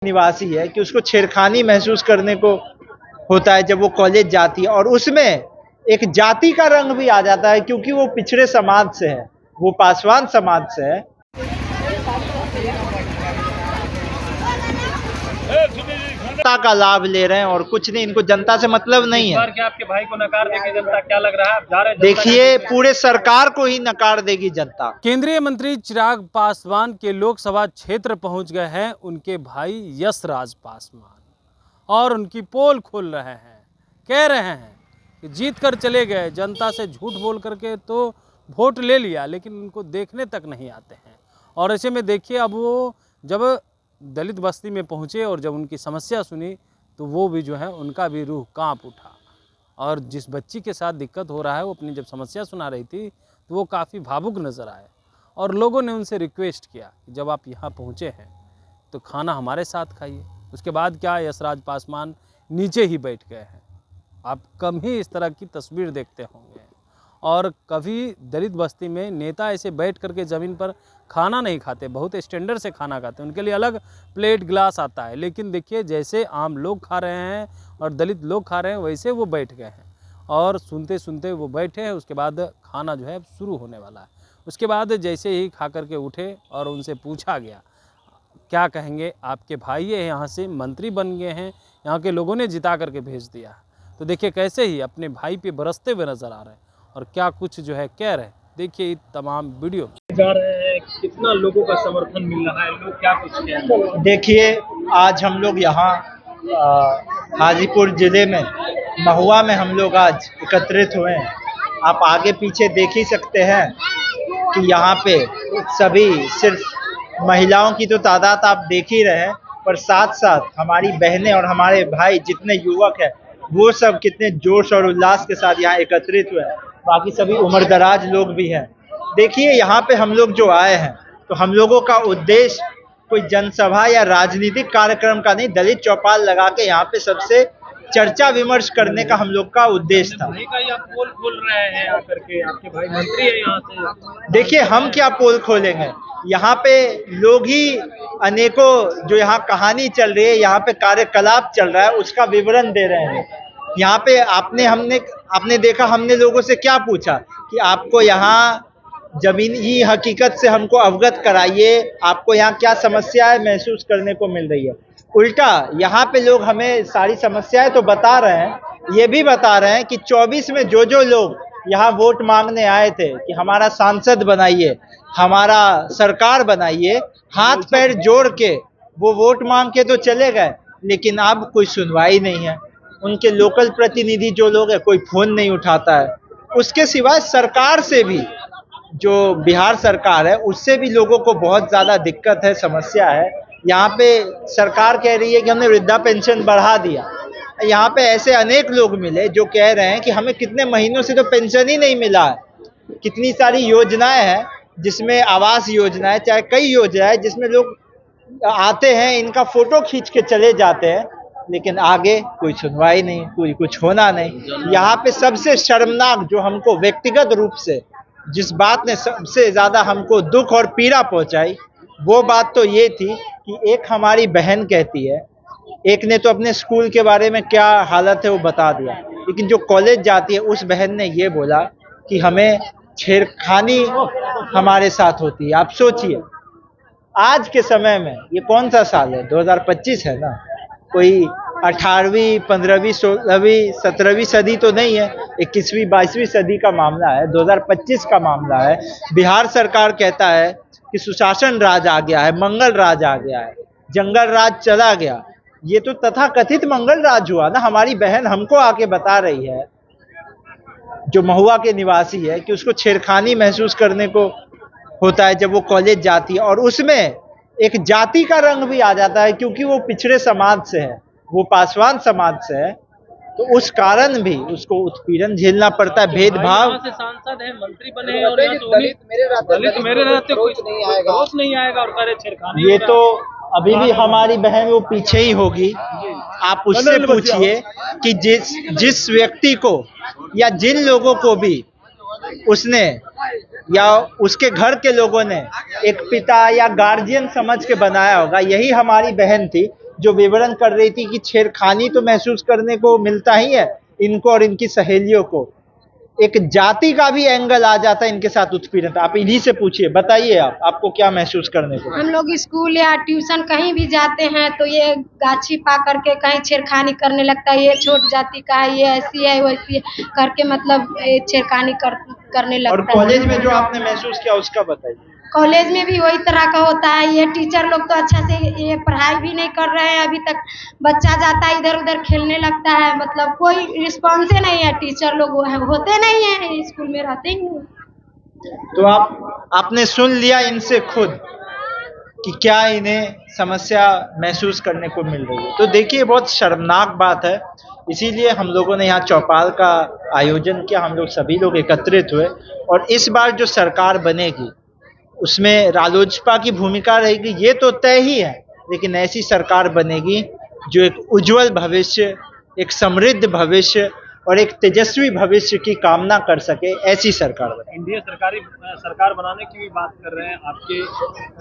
निवासी है कि उसको छेड़खानी महसूस करने को होता है जब वो कॉलेज जाती है, और उसमें एक जाति का रंग भी आ जाता है क्योंकि वो पिछड़े समाज से है, वो पासवान समाज से है। जनता का लाभ ले रहे हैं और कुछ नहीं, इनको जनता से मतलब नहीं है। क्या आपके भाई को नकार देगी जनता? क्या लग रहा है आप जा रहे हैं? देखिए, पूरे सरकार को ही नकार देगी जनता। केंद्रीय मंत्री चिराग पासवान के लोकसभा क्षेत्र पहुंच गए हैं उनके भाई यशराज पासवान और उनकी पोल खोल रहे हैं। कह रहे हैं कि जीत कर चले गए, जनता से झूठ बोल करके तो वोट ले लिया, लेकिन उनको देखने तक नहीं आते हैं। और ऐसे में देखिए, अब वो जब दलित बस्ती में पहुंचे और जब उनकी समस्या सुनी तो वो भी जो है उनका भी रूह कांप उठा। और जिस बच्ची के साथ दिक्कत हो रहा है वो अपनी जब समस्या सुना रही थी तो वो काफ़ी भावुक नज़र आए और लोगों ने उनसे रिक्वेस्ट किया कि जब आप यहाँ पहुँचे हैं तो खाना हमारे साथ खाइए। उसके बाद क्या, यशराज पासवान नीचे ही बैठ गए हैं। आप कम ही इस तरह की तस्वीर देखते होंगे। और कभी दलित बस्ती में नेता ऐसे बैठ करके ज़मीन पर खाना नहीं खाते, बहुत स्टैंडर्ड से खाना खाते हैं, उनके लिए अलग प्लेट गिलास आता है। लेकिन देखिए, जैसे आम लोग खा रहे हैं और दलित लोग खा रहे हैं वैसे वो बैठ गए हैं और सुनते सुनते वो बैठे हैं। उसके बाद खाना जो है शुरू होने वाला है। उसके बाद जैसे ही खा करके उठे और उनसे पूछा गया क्या कहेंगे, आपके भाई है, यहाँ से मंत्री बन गए हैं, यहाँ के लोगों ने जिता करके भेज दिया। तो देखिए कैसे ही अपने भाई पे बरसते हुए नज़र आ रहे हैं और क्या कुछ जो है कह रहे हैं। देखिए तमाम वीडियो जा रहे हैं, कितना लोगों का समर्थन मिल रहा है, लोग क्या कुछ कह रहे हैं? देखिए, आज हम लोग यहाँ हाजीपुर जिले में महुआ में हम लोग आज एकत्रित हुए हैं। आप आगे पीछे देख ही सकते हैं कि यहाँ पे सभी सिर्फ महिलाओं की तो तादाद आप देख ही रहे हैं, पर साथ साथ हमारी बहनें और हमारे भाई जितने युवक हैं वो सब कितने जोश और उल्लास के साथ यहाँ एकत्रित हुए हैं। बाकी सभी उम्रदराज लोग भी हैं। देखिए, यहाँ पे हम लोग जो आए हैं तो हम लोगों का उद्देश्य कोई जनसभा या राजनीतिक कार्यक्रम का नहीं, दलित चौपाल लगा के यहाँ पे सबसे चर्चा विमर्श करने का हम लोग का उद्देश्य था। भाई का ही आप पोल खोल रहे हैं आकर के, आपके भाई मंत्री है यहाँ से। देखिए, हम क्या पोल खोलेंगे, यहाँ पे लोग ही अनेकों जो यहाँ कहानी चल रही है, यहाँ पे कार्यकलाप चल रहा है, उसका विवरण दे रहे हैं। यहाँ पे आपने देखा, हमने लोगों से क्या पूछा कि आपको यहाँ जमीनी हकीकत से हमको अवगत कराइए, आपको यहाँ क्या समस्याएं महसूस करने को मिल रही है। उल्टा यहाँ पे लोग हमें सारी समस्याएं तो बता रहे हैं, ये भी बता रहे हैं कि 24 में जो लोग यहाँ वोट मांगने आए थे कि हमारा सांसद बनाइए, हमारा सरकार बनाइए, हाथ पैर जोड़ के वो वोट मांग के तो चले गए, लेकिन अब कोई सुनवाई नहीं है। उनके लोकल प्रतिनिधि जो लोग हैं, कोई फोन नहीं उठाता है। उसके सिवाय सरकार से भी, जो बिहार सरकार है उससे भी लोगों को बहुत ज़्यादा दिक्कत है, समस्या है। यहाँ पे सरकार कह रही है कि हमने वृद्धा पेंशन बढ़ा दिया। यहाँ पे ऐसे अनेक लोग मिले जो कह रहे हैं कि हमें कितने महीनों से तो पेंशन ही नहीं मिला है। कितनी सारी योजनाएं हैं, जिसमें आवास योजना है, चाहे कई योजनाएं जिसमें लोग आते हैं, इनका फोटो खींच के चले जाते हैं, लेकिन आगे कोई सुनवाई नहीं, कोई कुछ होना नहीं। यहाँ पे सबसे शर्मनाक जो हमको व्यक्तिगत रूप से जिस बात ने सबसे ज़्यादा हमको दुख और पीड़ा पहुंचाई, वो बात तो ये थी कि एक हमारी बहन कहती है, एक ने तो अपने स्कूल के बारे में क्या हालत है वो बता दिया, लेकिन जो कॉलेज जाती है उस बहन ने ये बोला कि हमें छेड़खानी हमारे साथ होती है। आप सोचिए, आज के समय में, ये कौन सा साल है, 2025 है ना, कोई 18वीं 15वीं 16वीं 17वीं सदी तो नहीं है, 21वीं 22वीं सदी का मामला है, 2025 का मामला है। बिहार सरकार कहता है कि सुशासन राज आ गया है, मंगल राज आ गया है, जंगल राज चला गया। ये तो तथाकथित मंगल राज हुआ ना। हमारी बहन हमको आके बता रही है, जो महुआ के निवासी है, कि उसको छेड़खानी महसूस करने को होता है जब वो कॉलेज जाती है, और उसमें एक जाति का रंग भी आ जाता है क्योंकि वो पिछड़े समाज से है, वो पासवान समाज से है, तो उस कारण भी उसको उत्पीड़न झेलना पड़ता है, भेदभाव। से सांसद है, मंत्री बने हैं और दलित मेरे रहते कोई नहीं आएगा और करे छेड़खानी। ये तो अभी भी हमारी बहन वो पीछे ही होगी। आप उससे पूछिए कि जिस व्यक्ति को या जिन लोगों को भी उसने या उसके घर के लोगों ने एक पिता या गार्जियन समझ के बनाया होगा, यही हमारी बहन थी जो विवरण कर रही थी कि छेड़खानी तो महसूस करने को मिलता ही है इनको और इनकी सहेलियों को, एक जाति का भी एंगल आ जाता है इनके साथ उत्पीड़न। आप इन्हीं से पूछिए, बताइए आपको क्या महसूस करने को? हम लोग स्कूल या ट्यूशन कहीं भी जाते हैं तो ये गाछी पा करके कहीं छेड़खानी करने लगता है, ये छोट जाति का है, ये ऐसी है वैसी है करके मतलब छेड़खानी करने लगता है। और कॉलेज में जो आपने महसूस किया उसका बताइए। कॉलेज में भी वही तरह का होता है, ये टीचर लोग तो अच्छा से ये पढ़ाई भी नहीं कर रहे हैं अभी तक, बच्चा जाता है इधर उधर खेलने लगता है, मतलब कोई रिस्पॉन्स नहीं है, टीचर लोग होते नहीं है, स्कूल में रहते ही नहीं। तो आपने सुन लिया इनसे खुद कि क्या इन्हें समस्या महसूस करने को मिल रही है। तो देखिए बहुत शर्मनाक बात है, इसीलिए हम लोगों ने यहाँ चौपाल का आयोजन किया, हम लोग सभी लोग एकत्रित हुए और इस बार जो सरकार बनेगी उसमें रालोजपा की भूमिका रहेगी ये तो तय ही है, लेकिन ऐसी सरकार बनेगी जो एक उज्जवल भविष्य, एक समृद्ध भविष्य और एक तेजस्वी भविष्य की कामना कर सके, ऐसी सरकार बने। एनडीए सरकार बनाने की भी बात कर रहे हैं आपके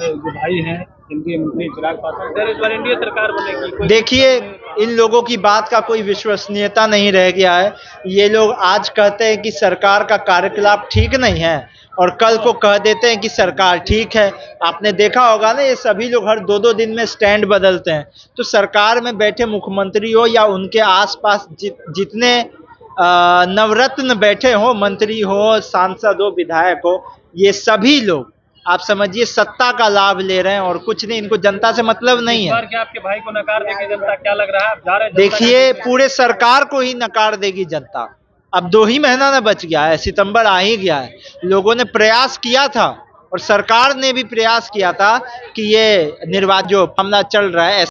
जो भाई हैं केंद्रीय मंत्री चिराग पासवान, सर इस बार एनडीए सरकार बनेगी। देखिए इन लोगों की बात का कोई विश्वसनीयता नहीं रह गया है। ये लोग आज कहते हैं कि सरकार का कार्यकलाप ठीक नहीं है और कल को कह देते हैं कि सरकार ठीक है। आपने देखा होगा ना, ये सभी लोग हर 2-2 दिन में स्टैंड बदलते हैं। तो सरकार में बैठे मुख्यमंत्री हो या उनके आसपास जितने नवरत्न बैठे हो, मंत्री हो, सांसद हो, विधायक हो, ये सभी लोग आप समझिए सत्ता का लाभ ले रहे हैं और कुछ नहीं, इनको जनता से मतलब नहीं है। क्या आपके भाई को नकार देगी जनता, क्या लग रहा है आप जा रहे हैं? देखिए पूरे सरकार को ही नकार देगी जनता। अब 2 ही महीना ना बच गया है, सितंबर आ ही गया है। लोगों ने प्रयास किया था और सरकार ने भी प्रयास किया था कि ये निर्वाचन जो मामला चल रहा है